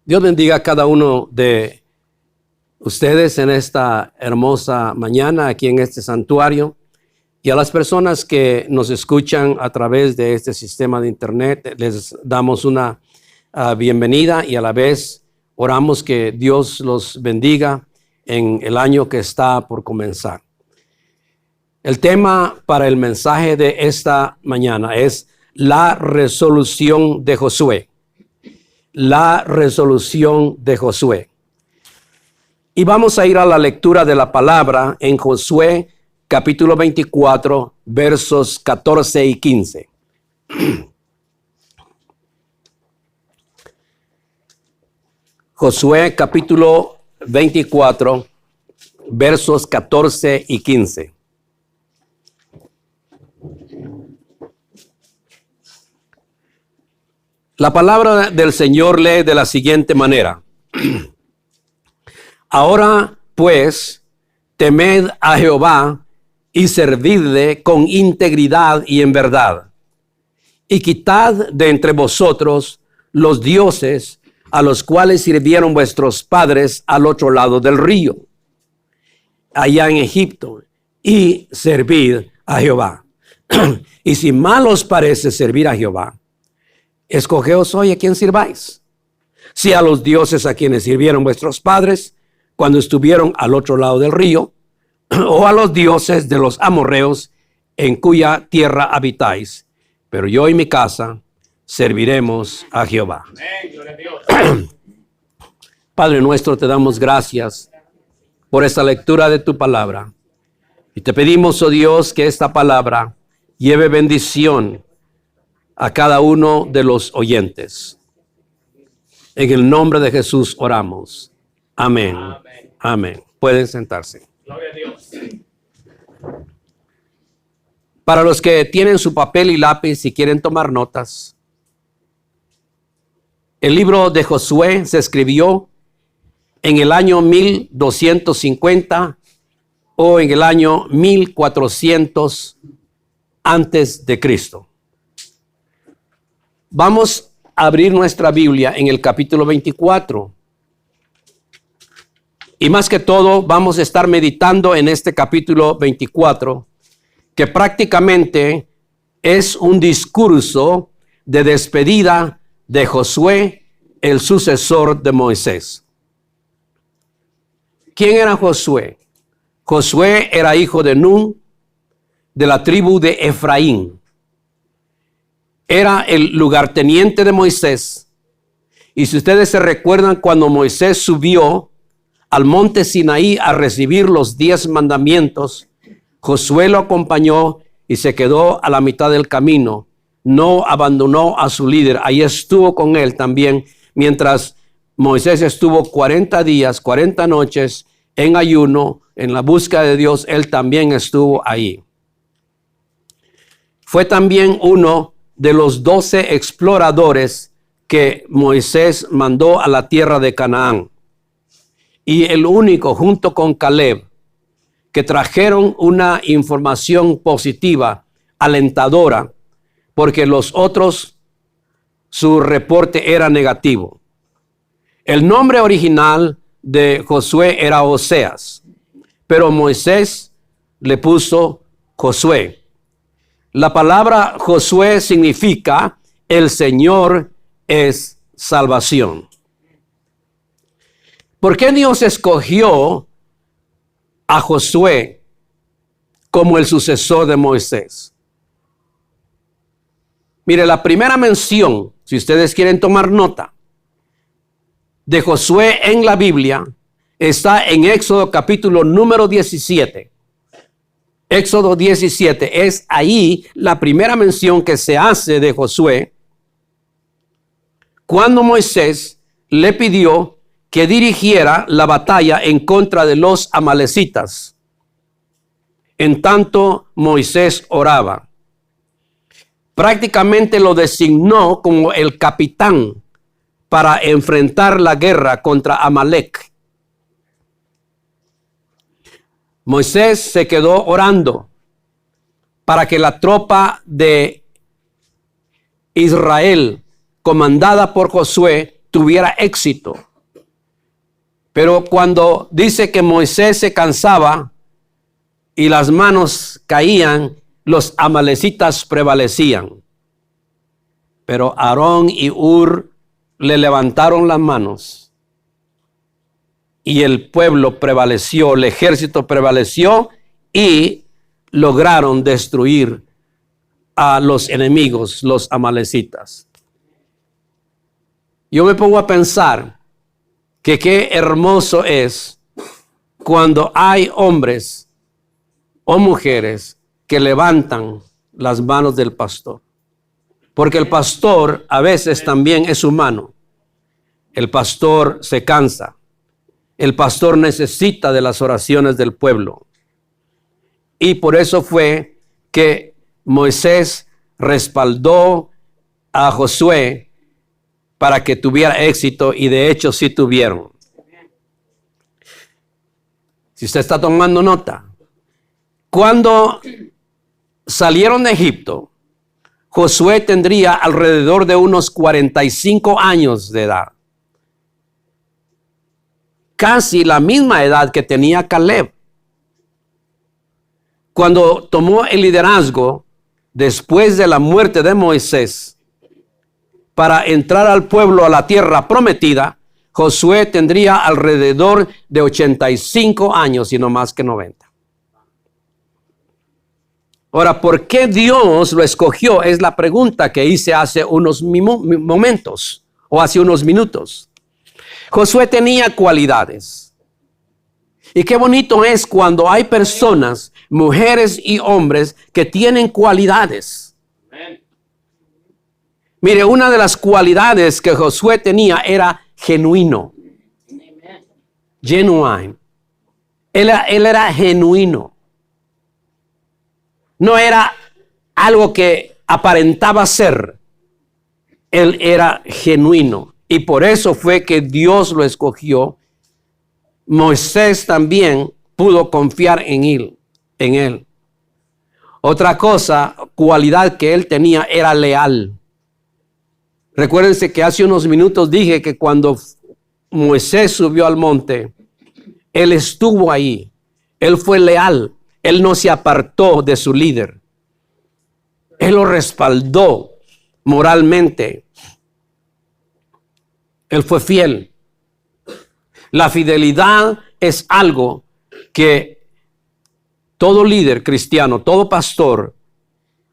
Dios bendiga a cada uno de ustedes en esta hermosa mañana aquí en este santuario y a las personas que nos escuchan a través de este sistema de internet. Les damos una bienvenida y a la vez oramos que Dios los bendiga en el año que está por comenzar. El tema para el mensaje de esta mañana es la resolución de Josué. La resolución de Josué. Y vamos a ir a la lectura de la palabra en Josué capítulo 24, versos 14 y 15. Josué capítulo 24, versos 14 y 15. La palabra del Señor lee de la siguiente manera. Ahora, pues, temed a Jehová y servidle con integridad y en verdad. Y quitad de entre vosotros los dioses a los cuales sirvieron vuestros padres al otro lado del río, allá en Egipto, y servid a Jehová. Y si mal os parece servir a Jehová, escogeos hoy a quién sirváis, si a los dioses a quienes sirvieron vuestros padres cuando estuvieron al otro lado del río, o a los dioses de los amorreos en cuya tierra habitáis. Pero yo y mi casa serviremos a Jehová. Padre nuestro, te damos gracias por esta lectura de tu palabra. Y te pedimos, oh Dios, que esta palabra lleve bendición a cada uno de los oyentes. En el nombre de Jesús oramos. Amén. Amén. Amén. Pueden sentarse. Gloria a Dios. Para los que tienen su papel y lápiz y quieren tomar notas, el libro de Josué se escribió en el año 1250 o en el año 1400 antes de Cristo. Vamos a abrir nuestra Biblia en el capítulo 24. Y más que todo, vamos a estar meditando en este capítulo 24, que prácticamente es un discurso de despedida de Josué, el sucesor de Moisés. ¿Quién era Josué? Josué era hijo de Nun, de la tribu de Efraín. Era el lugarteniente de Moisés. Y si ustedes se recuerdan, cuando Moisés subió al monte Sinaí a recibir los 10 mandamientos, Josué lo acompañó y se quedó a la mitad del camino. No abandonó a su líder. Ahí estuvo con él también, mientras Moisés estuvo 40 días, 40 noches en ayuno, en la búsqueda de Dios. Él también estuvo ahí. Fue también uno de los 12 exploradores que Moisés mandó a la tierra de Canaán. Y el único, junto con Caleb, que trajeron una información positiva, alentadora, porque los otros, su reporte era negativo. El nombre original de Josué era Oseas, pero Moisés le puso Josué. La palabra Josué significa el Señor es salvación. ¿Por qué Dios escogió a Josué como el sucesor de Moisés? Mire, la primera mención, si ustedes quieren tomar nota, de Josué en la Biblia está en Éxodo capítulo número 17. Éxodo 17 es ahí la primera mención que se hace de Josué, cuando Moisés le pidió que dirigiera la batalla en contra de los amalecitas. En tanto Moisés oraba. Prácticamente lo designó como el capitán para enfrentar la guerra contra Amalec. Moisés se quedó orando para que la tropa de Israel, comandada por Josué, tuviera éxito. Pero cuando dice que Moisés se cansaba y las manos caían, los amalecitas prevalecían. Pero Aarón y Hur le levantaron las manos y el pueblo prevaleció, el ejército prevaleció y lograron destruir a los enemigos, los amalecitas. Yo me pongo a pensar que qué hermoso es cuando hay hombres o mujeres que levantan las manos del pastor. Porque el pastor a veces también es humano. El pastor se cansa. El pastor necesita de las oraciones del pueblo. Y por eso fue que Moisés respaldó a Josué para que tuviera éxito, y de hecho sí tuvieron. Si usted está tomando nota, cuando salieron de Egipto, Josué tendría alrededor de unos 45 años de edad. Casi la misma edad que tenía Caleb. Cuando tomó el liderazgo después de la muerte de Moisés para entrar al pueblo a la tierra prometida, Josué tendría alrededor de 85 años y no más que 90. Ahora, ¿por qué Dios lo escogió? Es la pregunta que hice hace unos momentos o hace unos minutos. Josué tenía cualidades. Y qué bonito es cuando hay personas, mujeres y hombres, que tienen cualidades. Mire, una de las cualidades que Josué tenía era genuino. Genuine. Él era genuino. No era algo que aparentaba ser. Él era genuino. Y por eso fue que Dios lo escogió. Moisés también pudo confiar en él. Otra cosa, cualidad que él tenía era leal. Recuérdense que hace unos minutos dije que cuando Moisés subió al monte, él estuvo ahí. Él fue leal. Él no se apartó de su líder. Él lo respaldó moralmente. Él fue fiel. La fidelidad es algo que todo líder cristiano, todo pastor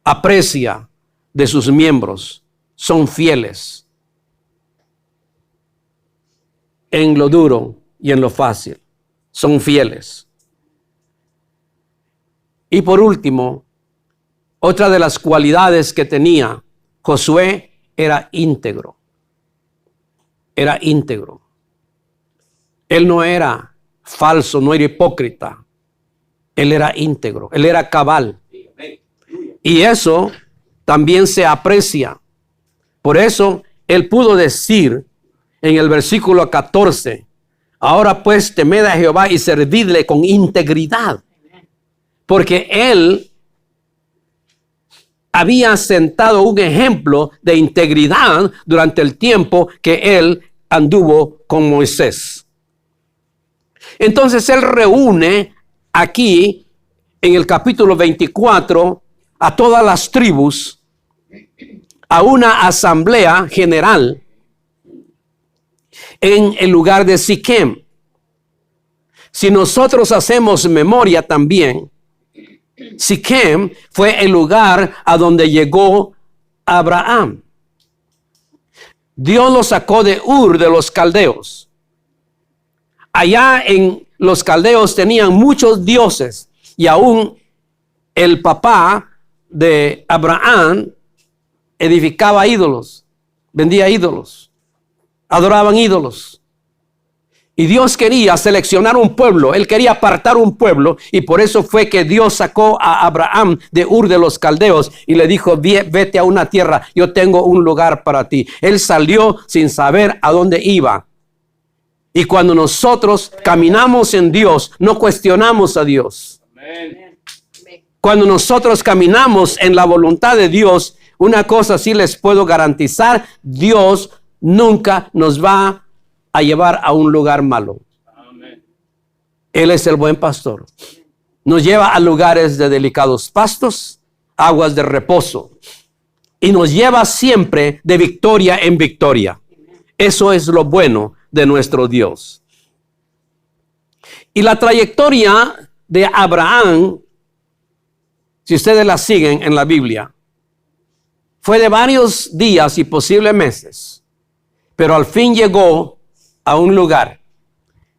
aprecia de sus miembros. Son fieles en lo duro y en lo fácil. Son fieles. Y por último, otra de las cualidades que tenía Josué era íntegro. Era íntegro. Él no era falso, no era hipócrita. Él era íntegro, él era cabal. Y eso también se aprecia. Por eso él pudo decir en el versículo 14, ahora pues temed a Jehová y servidle con integridad. Porque él había sentado un ejemplo de integridad durante el tiempo que él anduvo con Moisés. Entonces él reúne aquí en el capítulo 24 a todas las tribus a una asamblea general en el lugar de Siquem. Si nosotros hacemos memoria también, Siquem fue el lugar a donde llegó Abraham. Dios lo sacó de Ur de los caldeos. Allá en los caldeos tenían muchos dioses y aún el papá de Abraham edificaba ídolos, vendía ídolos, adoraban ídolos. Y Dios quería seleccionar un pueblo, Él quería apartar un pueblo, y por eso fue que Dios sacó a Abraham de Ur de los caldeos y le dijo, vete a una tierra, yo tengo un lugar para ti. Él salió sin saber a dónde iba. Y cuando nosotros caminamos en Dios, no cuestionamos a Dios. Amén. Cuando nosotros caminamos en la voluntad de Dios, una cosa sí les puedo garantizar, Dios nunca nos va a llevar a un lugar malo. Él es el buen pastor. Nos lleva a lugares de delicados pastos, aguas de reposo. Y nos lleva siempre de victoria en victoria. Eso es lo bueno de nuestro Dios. Y la trayectoria de Abraham, si ustedes la siguen en la Biblia, fue de varios días y posibles meses. Pero al fin llegó a un lugar.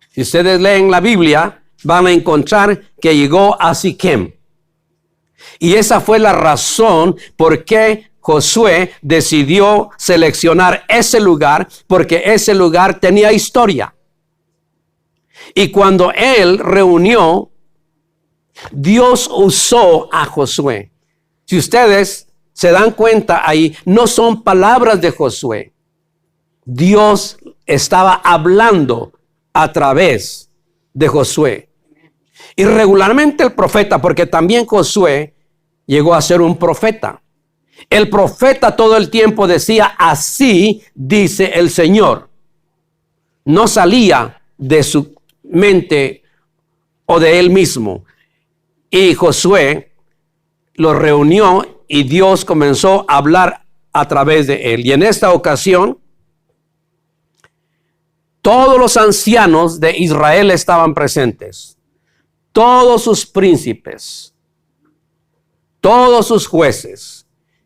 Si ustedes leen la Biblia, van a encontrar que llegó a Siquem. Y esa fue la razón por qué Josué decidió seleccionar ese lugar, porque ese lugar tenía historia. Y cuando él reunió, Dios usó a Josué. Si ustedes se dan cuenta ahí, no son palabras de Josué. Dios estaba hablando a través de Josué. Y regularmente el profeta, porque también Josué llegó a ser un profeta. El profeta todo el tiempo decía, así dice el Señor. No salía de su mente o de él mismo. Y Josué lo reunió y Dios comenzó a hablar a través de él. Y en esta ocasión, todos los ancianos de Israel estaban presentes. Todos sus príncipes, todos sus jueces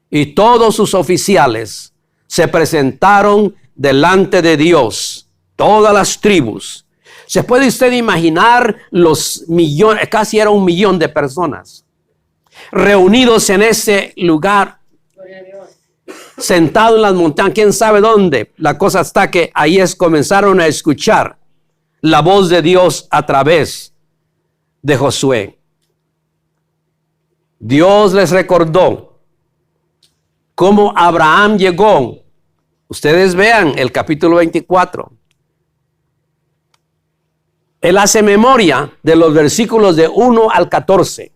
y todos sus oficiales se presentaron delante de Dios. Todas las tribus. ¿Se puede usted imaginar los millones, casi era 1 millón de personas, reunidos en ese lugar, sentados en las montañas, quién sabe dónde? La cosa está que ahí comenzaron a escuchar la voz de Dios a través de Josué. Dios les recordó cómo Abraham llegó. Ustedes vean el capítulo 24. Él hace memoria de los versículos de 1 al 14.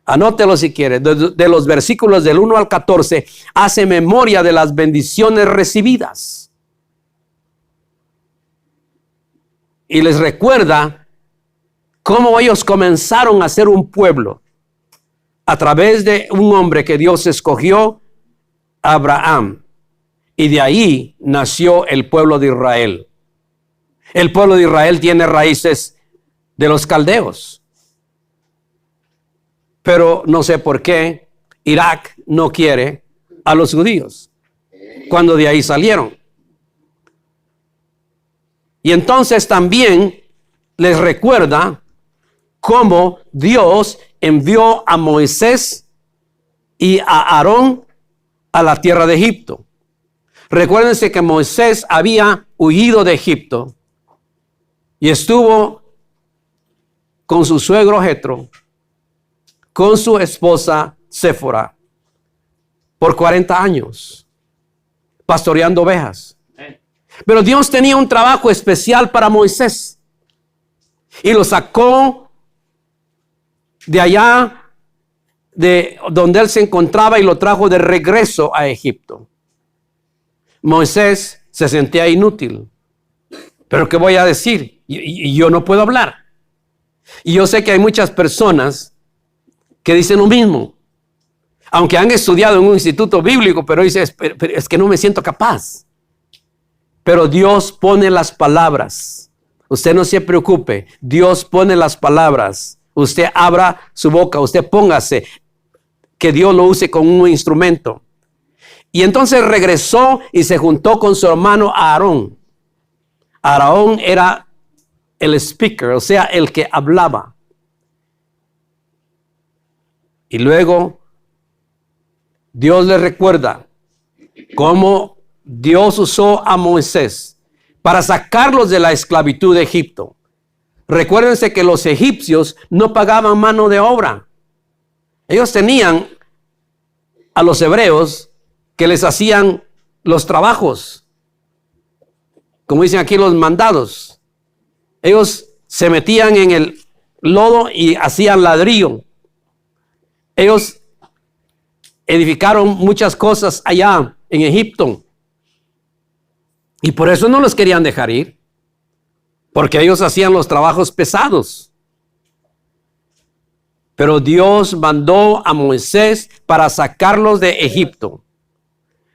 Anótelo si quiere. De los versículos del 1 al 14, hace memoria de las bendiciones recibidas. Y les recuerda cómo ellos comenzaron a ser un pueblo a través de un hombre que Dios escogió, Abraham. Y de ahí nació el pueblo de Israel. El pueblo de Israel tiene raíces de los caldeos. Pero no sé por qué Irak no quiere a los judíos cuando de ahí salieron. Y entonces también les recuerda cómo Dios envió a Moisés y a Aarón a la tierra de Egipto. Recuérdense que Moisés había huido de Egipto y estuvo con su suegro Jetro, con su esposa Séfora, por 40 años, pastoreando ovejas. Pero Dios tenía un trabajo especial para Moisés y lo sacó de allá de donde él se encontraba y lo trajo de regreso a Egipto. Moisés se sentía inútil. Pero ¿qué voy a decir? Y yo no puedo hablar. Y yo sé que hay muchas personas que dicen lo mismo. Aunque han estudiado en un instituto bíblico, pero dicen, es que no me siento capaz. Pero Dios pone las palabras. Usted no se preocupe. Dios pone las palabras. Usted abra su boca. Usted póngase. Que Dios lo use como un instrumento. Y entonces regresó y se juntó con su hermano Aarón. Aarón era el speaker, o sea, el que hablaba. Y luego Dios le recuerda cómo Dios usó a Moisés para sacarlos de la esclavitud de Egipto. Recuérdense que los egipcios no pagaban mano de obra. Ellos tenían a los hebreos que les hacían los trabajos. Como dicen aquí, los mandados. Ellos se metían en el lodo y hacían ladrillo. Ellos edificaron muchas cosas allá en Egipto. Y por eso no los querían dejar ir, porque ellos hacían los trabajos pesados. Pero Dios mandó a Moisés para sacarlos de Egipto,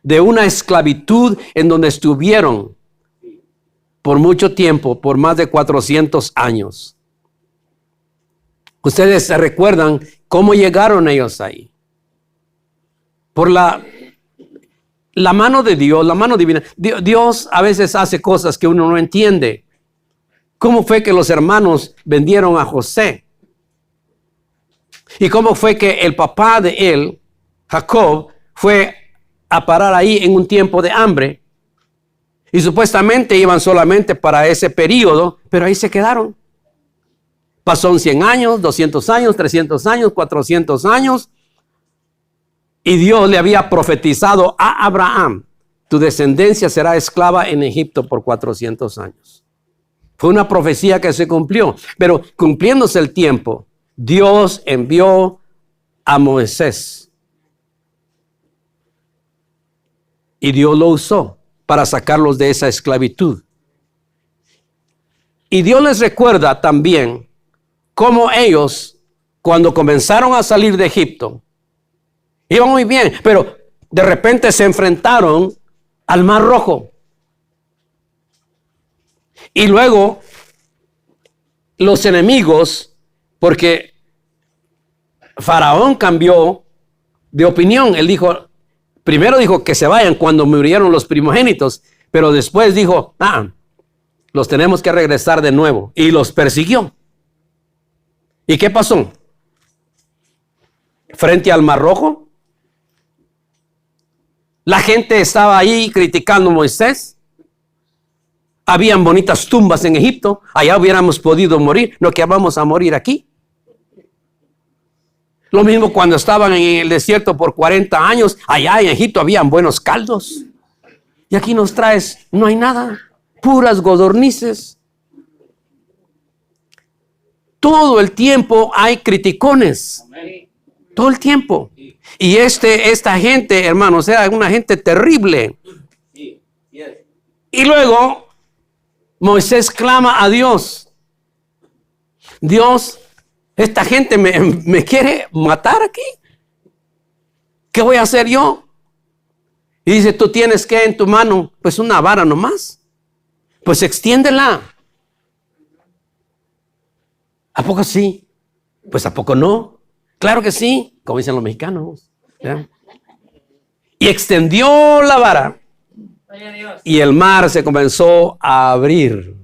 de una esclavitud en donde estuvieron por mucho tiempo, por más de 400 años. Ustedes se recuerdan cómo llegaron ellos ahí. Por la mano de Dios, la mano divina. Dios a veces hace cosas que uno no entiende. ¿Cómo fue que los hermanos vendieron a José? ¿Y cómo fue que el papá de él, Jacob, fue a parar ahí en un tiempo de hambre? Y supuestamente iban solamente para ese periodo, pero ahí se quedaron. Pasó 100 años, 200 años, 300 años, 400 años. Y Dios le había profetizado a Abraham: tu descendencia será esclava en Egipto por 400 años. Fue una profecía que se cumplió. Pero cumpliéndose el tiempo, Dios envió a Moisés. Y Dios lo usó para sacarlos de esa esclavitud. Y Dios les recuerda también cómo ellos, cuando comenzaron a salir de Egipto, iban muy bien, pero de repente se enfrentaron al Mar Rojo. Y luego los enemigos, porque Faraón cambió de opinión. Él dijo, primero dijo que se vayan cuando murieron los primogénitos, pero después dijo, los tenemos que regresar de nuevo. Y los persiguió. ¿Y qué pasó? Frente al Mar Rojo, la gente estaba ahí criticando a Moisés. Habían bonitas tumbas en Egipto. Allá hubiéramos podido morir. No que vamos a morir aquí. Lo mismo cuando estaban en el desierto por 40 años. Allá en Egipto habían buenos caldos. Y aquí nos traes, no hay nada. Puras codornices. Todo el tiempo hay criticones. Todo el tiempo. Y esta gente, hermanos, era una gente terrible. Y luego Moisés clama a Dios. Dios, esta gente me quiere matar aquí. ¿Qué voy a hacer yo? Y dice, tú tienes que en tu mano, pues una vara nomás. Pues extiéndela. ¿A poco sí? Pues ¿a poco no? Claro que sí, como dicen los mexicanos. ¿Ya? Y extendió la vara. Y el mar se comenzó a abrir.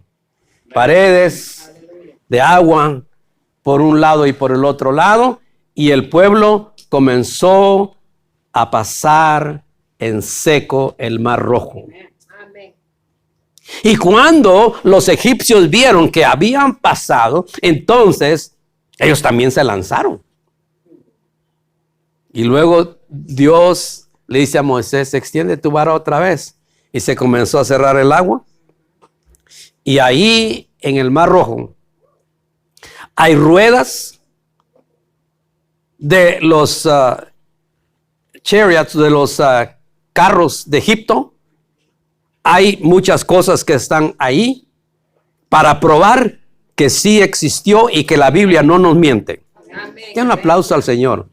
Paredes de agua por un lado y por el otro lado. Y el pueblo comenzó a pasar en seco el Mar Rojo. Y cuando los egipcios vieron que habían pasado, entonces ellos también se lanzaron. Y luego Dios le dice a Moisés, extiende tu vara otra vez. Y se comenzó a cerrar el agua. Y ahí en el Mar Rojo hay ruedas de los chariots, de los carros de Egipto. Hay muchas cosas que están ahí para probar que sí existió y que la Biblia no nos miente. Den un aplauso al Señor.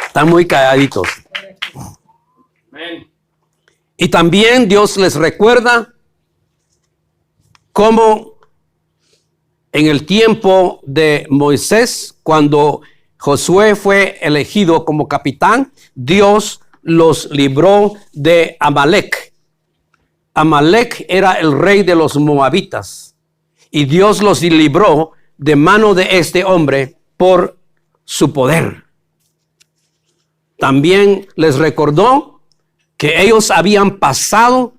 Están muy calladitos. Y también Dios les recuerda cómo en el tiempo de Moisés, cuando Josué fue elegido como capitán, Dios los libró de Amalek. Amalek era el rey de los moabitas. Y Dios los libró de mano de este hombre por su poder. También les recordó que ellos habían pasado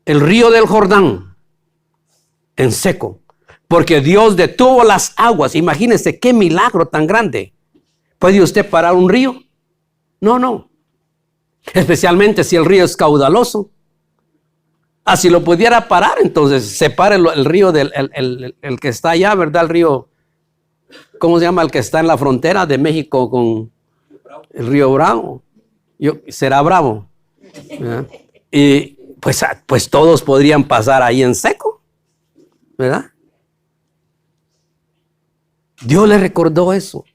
el río del Jordán en seco, porque Dios detuvo las aguas. Imagínense qué milagro tan grande. ¿Puede usted parar un río? No. Especialmente si el río es caudaloso. Si lo pudiera parar, entonces separe el río del el que está allá, ¿verdad? El río, ¿cómo se llama? El que está en la frontera de México con el río Bravo. Será Bravo. ¿Ya? Y pues todos podrían pasar ahí en seco, ¿verdad? Dios les recordó eso.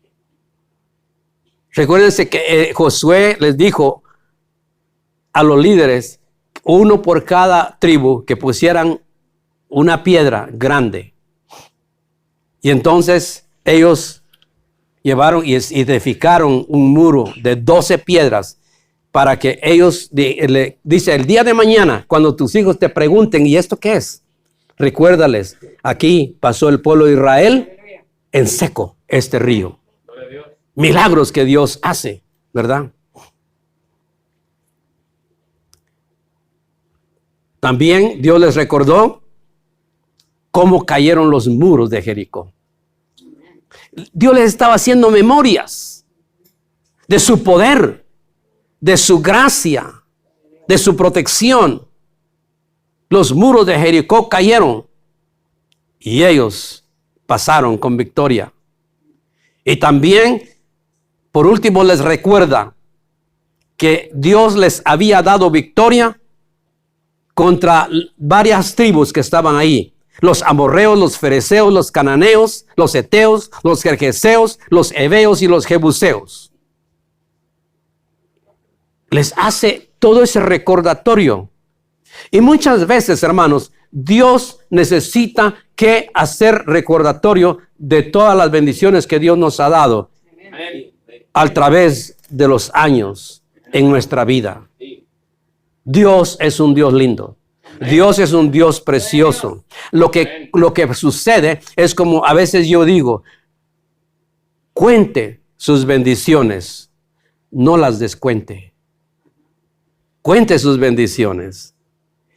Recuérdense que Josué les dijo a los líderes, uno por cada tribu, que pusieran una piedra grande. Y entonces ellos llevaron y edificaron un muro de 12 piedras para que ellos, dice, el día de mañana, cuando tus hijos te pregunten, ¿y esto qué es? Recuérdales, aquí pasó el pueblo de Israel en seco este río. Milagros que Dios hace, ¿verdad? También Dios les recordó cómo cayeron los muros de Jericó. Dios les estaba haciendo memorias de su poder, de su gracia, de su protección. Los muros de Jericó cayeron y ellos pasaron con victoria. Y también, por último, les recuerda que Dios les había dado victoria contra varias tribus que estaban ahí. Los amorreos, los fereceos, los cananeos, los heteos, los gergeseos, los heveos y los jebuseos. Les hace todo ese recordatorio. Y muchas veces, hermanos, Dios necesita que hacer recordatorio de todas las bendiciones que Dios nos ha dado a través de los años en nuestra vida. Dios es un Dios lindo. Dios es un Dios precioso. Lo que sucede es como a veces yo digo, cuente sus bendiciones, no las descuente. Cuente sus bendiciones.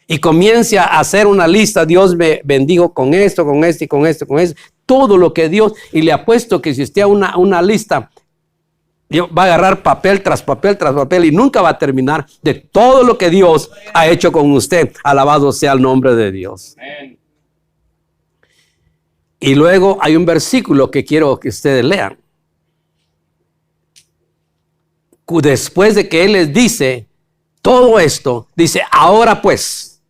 Y comience a hacer una lista. Dios me bendijo con esto, con esto y con esto, con esto. Todo lo que Dios, y le apuesto que si usted una lista, va a agarrar papel tras papel tras papel y nunca va a terminar de todo lo que Dios ha hecho con usted. Alabado sea el nombre de Dios. Amén. Y luego hay un versículo que quiero que ustedes lean. Después de que Él les dice todo esto, dice, ahora pues,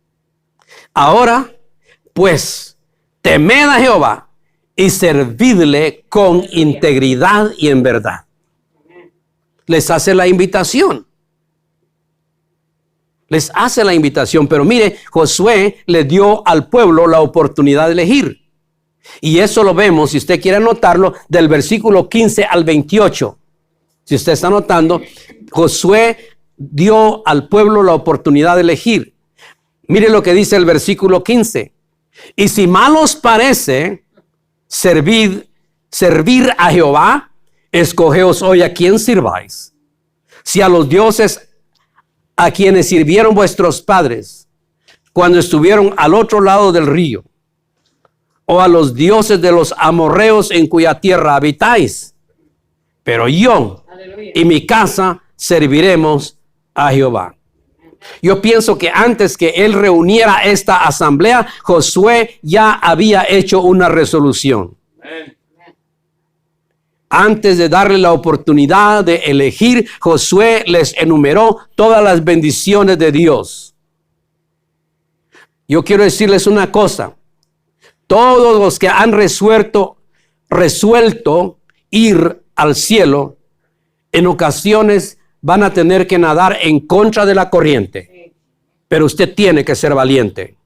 temed a Jehová y servidle con integridad y en verdad. Les hace la invitación. Les hace la invitación. Pero mire, Josué le dio al pueblo la oportunidad de elegir. Y eso lo vemos, si usted quiere anotarlo, del versículo 15 al 28. Si usted está anotando, Josué dio al pueblo la oportunidad de elegir. Mire lo que dice el versículo 15. Y si mal os parece servir a Jehová, escogeos hoy a quién sirváis. Si a los dioses a quienes sirvieron vuestros padres cuando estuvieron al otro lado del río, o a los dioses de los amorreos en cuya tierra habitáis. Pero yo y mi casa serviremos a Jehová. Yo pienso que antes que él reuniera esta asamblea, Josué ya había hecho una resolución. Amén. Antes de darle la oportunidad de elegir, Josué les enumeró todas las bendiciones de Dios. Yo quiero decirles una cosa. Todos los que han resuelto ir al cielo, en ocasiones van a tener que nadar en contra de la corriente. Pero usted tiene que ser valiente.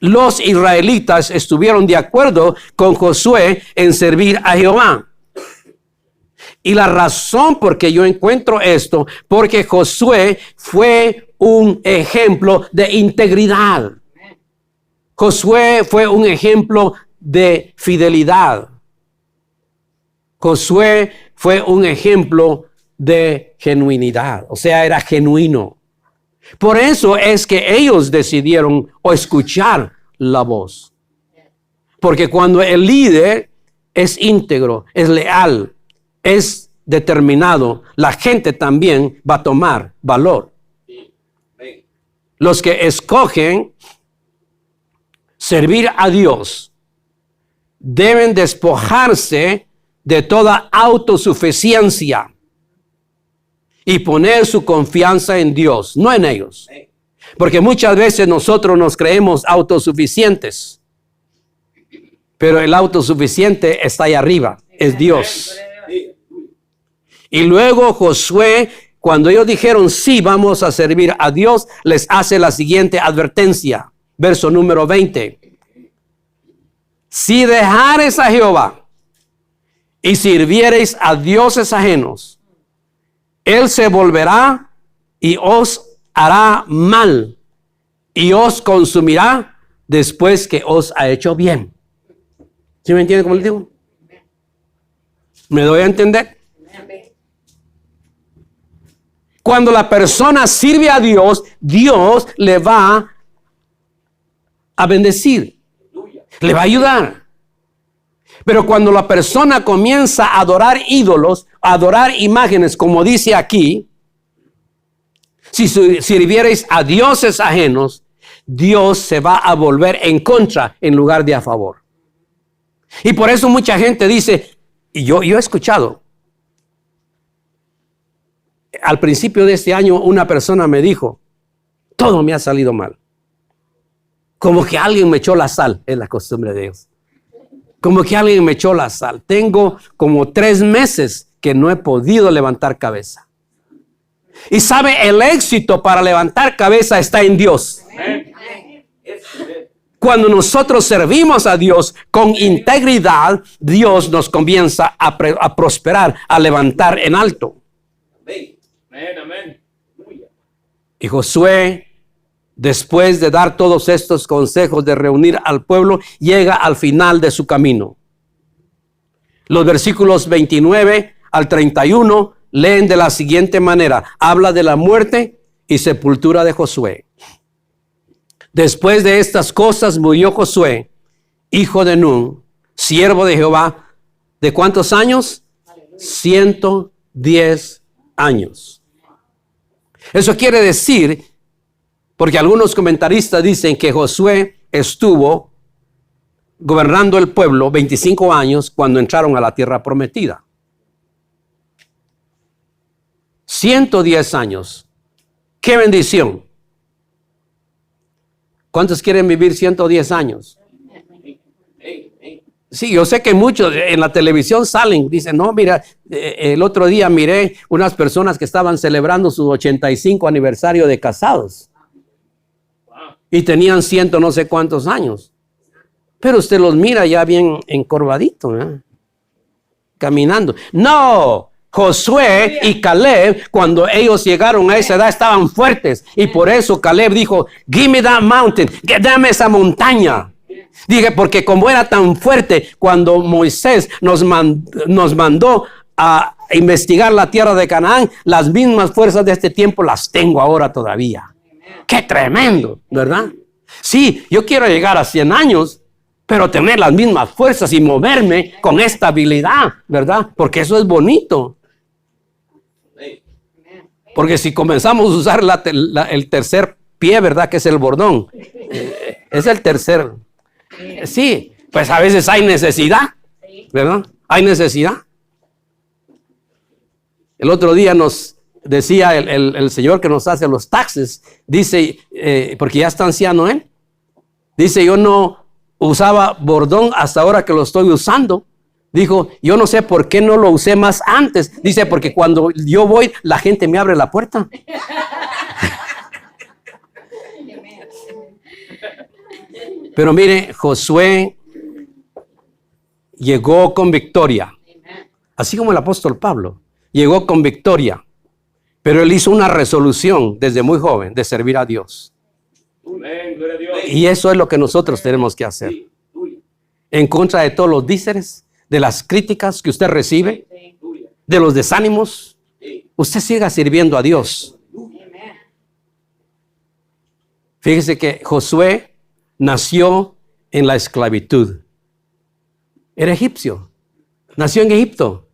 Los israelitas estuvieron de acuerdo con Josué en servir a Jehová. Y la razón por que yo encuentro esto, porque Josué fue un ejemplo de integridad. Josué fue un ejemplo de fidelidad. Josué fue un ejemplo de genuinidad, o sea, era genuino. Por eso es que ellos decidieron escuchar la voz. Porque cuando el líder es íntegro, es leal, es determinado, la gente también va a tomar valor. Los que escogen servir a Dios deben despojarse de toda autosuficiencia y poner su confianza en Dios, no en ellos. Porque muchas veces nosotros nos creemos autosuficientes. Pero el autosuficiente está ahí arriba, es Dios. Y luego Josué, cuando ellos dijeron sí, vamos a servir a Dios, les hace la siguiente advertencia. Verso número 20. Si dejareis a Jehová y sirviereis a dioses ajenos, Él se volverá y os hará mal y os consumirá después que os ha hecho bien. ¿Sí me entiende cómo le digo? ¿Me doy a entender? Cuando la persona sirve a Dios, Dios le va a bendecir, le va a ayudar. Pero cuando la persona comienza a adorar ídolos, a adorar imágenes, como dice aquí, si sirvierais a dioses ajenos, Dios se va a volver en contra en lugar de a favor. Y por eso mucha gente dice, y yo he escuchado, al principio de este año una persona me dijo, todo me ha salido mal. Como que alguien me echó la sal, es la costumbre de Dios. Como que alguien me echó la sal. Tengo como 3 meses que no he podido levantar cabeza. Y sabe, el éxito para levantar cabeza está en Dios. Cuando nosotros servimos a Dios con integridad, Dios nos comienza a prosperar, a levantar en alto. Y Josué, después de dar todos estos consejos de reunir al pueblo, llega al final de su camino. Los versículos 29 al 31 leen de la siguiente manera. Habla de la muerte y sepultura de Josué. Después de estas cosas murió Josué, hijo de Nun, siervo de Jehová. ¿De cuántos años? 110 años. Eso quiere decir, porque algunos comentaristas dicen que Josué estuvo gobernando el pueblo 25 años cuando entraron a la tierra prometida. 110 años. ¡Qué bendición! ¿Cuántos quieren vivir 110 años? Sí, yo sé que muchos en la televisión salen, dicen, no, mira, el otro día miré unas personas que estaban celebrando su 85 aniversario de casados. Y tenían 100 no sé cuántos años. Pero usted los mira ya bien encorvaditos, ¿eh? Caminando. No, Josué y Caleb, cuando ellos llegaron a esa edad, estaban fuertes. Y por eso Caleb dijo, give me that mountain, dame esa montaña. Dije, porque como era tan fuerte, cuando Moisés nos mandó a investigar la tierra de Canaán, las mismas fuerzas de este tiempo las tengo ahora todavía. ¡Qué tremendo! ¿Verdad? Sí, yo quiero llegar a 100 años, pero tener las mismas fuerzas y moverme con estabilidad, ¿verdad? Porque eso es bonito. Porque si comenzamos a usar el tercer pie, ¿verdad? Que es el bordón. Es el tercer. Sí, pues a veces hay necesidad, ¿verdad? Hay necesidad. El otro día nos decía el señor que nos hace los taxes, dice, porque ya está anciano él, dice, yo no usaba bordón hasta ahora que lo estoy usando. Dijo, yo no sé por qué no lo usé más antes. Dice, porque cuando yo voy, la gente me abre la puerta. Pero mire, Josué llegó con victoria, así como el apóstol Pablo, llegó con victoria, pero él hizo una resolución desde muy joven de servir a Dios. Y eso es lo que nosotros tenemos que hacer. En contra de todos los díceres, de las críticas que usted recibe, de los desánimos, usted siga sirviendo a Dios. Fíjese que Josué nació en la esclavitud. Era egipcio. Nació en Egipto.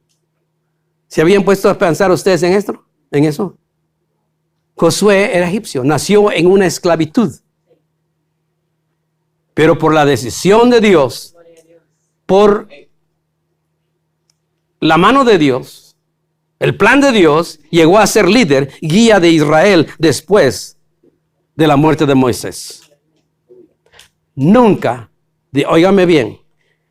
¿Se habían puesto a pensar ustedes en esto? ¿En eso? Josué era egipcio. Nació en una esclavitud. Pero por la decisión de Dios, por la mano de Dios, el plan de Dios, llegó a ser líder, guía de Israel después de la muerte de Moisés. Nunca, óigame bien,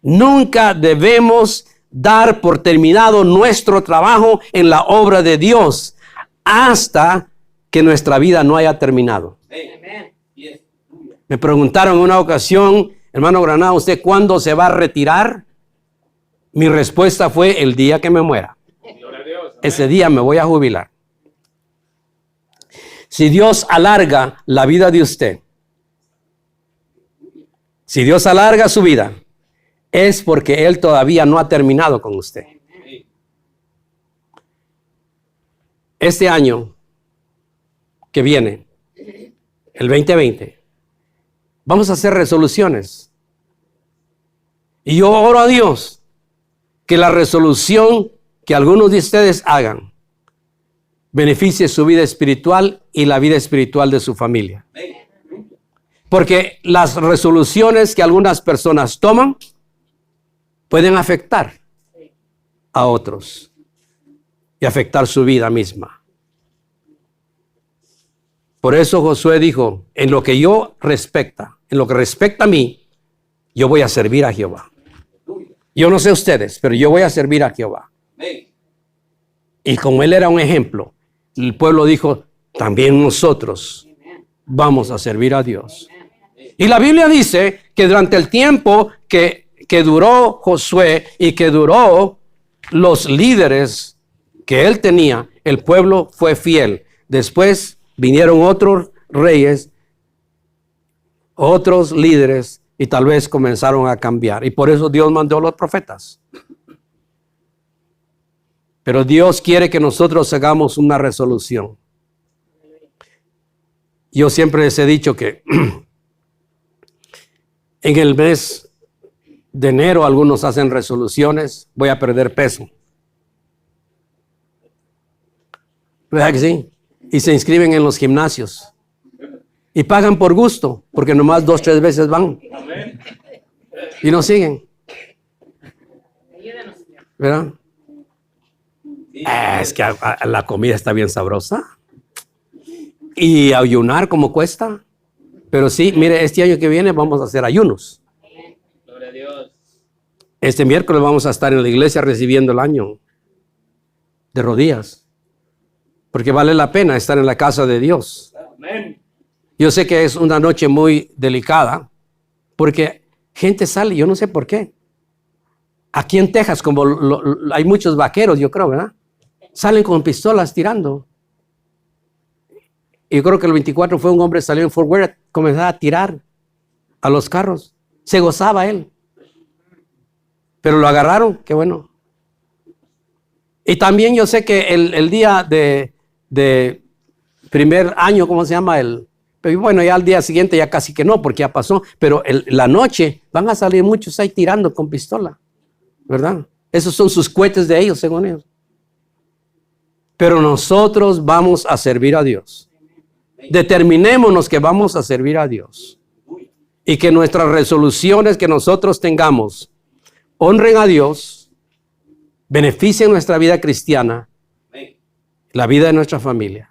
nunca debemos dar por terminado nuestro trabajo en la obra de Dios hasta que nuestra vida no haya terminado. Me preguntaron en una ocasión, hermano Granado, ¿usted cuándo se va a retirar? Mi respuesta fue el día que me muera. Ese día me voy a jubilar. Si Dios alarga la vida de usted, si Dios alarga su vida, es porque Él todavía no ha terminado con usted. Este año que viene, el 2020, vamos a hacer resoluciones. Y yo oro a Dios que la resolución que algunos de ustedes hagan beneficie su vida espiritual y la vida espiritual de su familia. Porque las resoluciones que algunas personas toman pueden afectar a otros y afectar su vida misma. Por eso Josué dijo, en lo que respecta a mí, yo voy a servir a Jehová. Yo no sé ustedes, pero yo voy a servir a Jehová. Y como él era un ejemplo, el pueblo dijo, también nosotros vamos a servir a Dios. Y la Biblia dice que durante el tiempo que duró Josué y que duró los líderes que él tenía, el pueblo fue fiel. Después vinieron otros reyes, otros líderes, y tal vez comenzaron a cambiar. Y por eso Dios mandó a los profetas. Pero Dios quiere que nosotros hagamos una resolución. Yo siempre les he dicho que en el mes de enero algunos hacen resoluciones, voy a perder peso. ¿Verdad que sí? Y se inscriben en los gimnasios. Y pagan por gusto, porque nomás 2 o 3 veces van. Y no siguen. ¿Verdad? Es que la comida está bien sabrosa. Y ayunar como cuesta. Pero sí, mire, este año que viene vamos a hacer ayunos. Gloria a Dios. Este miércoles vamos a estar en la iglesia recibiendo el año de rodillas. Porque vale la pena estar en la casa de Dios. Amén. Yo sé que es una noche muy delicada, porque gente sale, yo no sé por qué. Aquí en Texas, como hay muchos vaqueros, yo creo, ¿verdad? Salen con pistolas tirando. Y yo creo que el 24 fue un hombre salió en Fort Worth, comenzaba a tirar a los carros. Se gozaba él. Pero lo agarraron, qué bueno. Y también yo sé que el día de primer año, ¿cómo se llama? Pero bueno, ya al día siguiente ya casi que no, porque ya pasó. Pero la noche van a salir muchos ahí tirando con pistola, ¿verdad? Esos son sus cohetes de ellos, según ellos. Pero nosotros vamos a servir a Dios. Determinémonos que vamos a servir a Dios. Y que nuestras resoluciones que nosotros tengamos honren a Dios, beneficien nuestra vida cristiana, la vida de nuestra familia.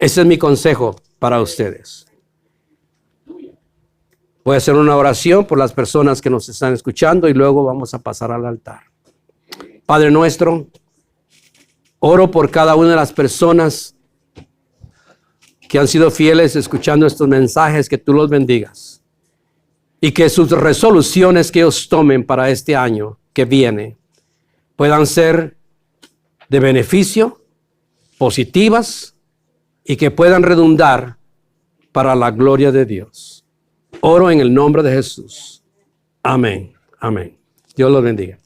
Ese es mi consejo para ustedes. Voy a hacer una oración por las personas que nos están escuchando y luego vamos a pasar al altar. Padre nuestro, oro por cada una de las personas que han sido fieles escuchando estos mensajes, que tú los bendigas. Y que sus resoluciones que ellos tomen para este año que viene puedan ser de beneficio, positivas y que puedan redundar para la gloria de Dios. Oro en el nombre de Jesús. Amén. Amén. Dios los bendiga.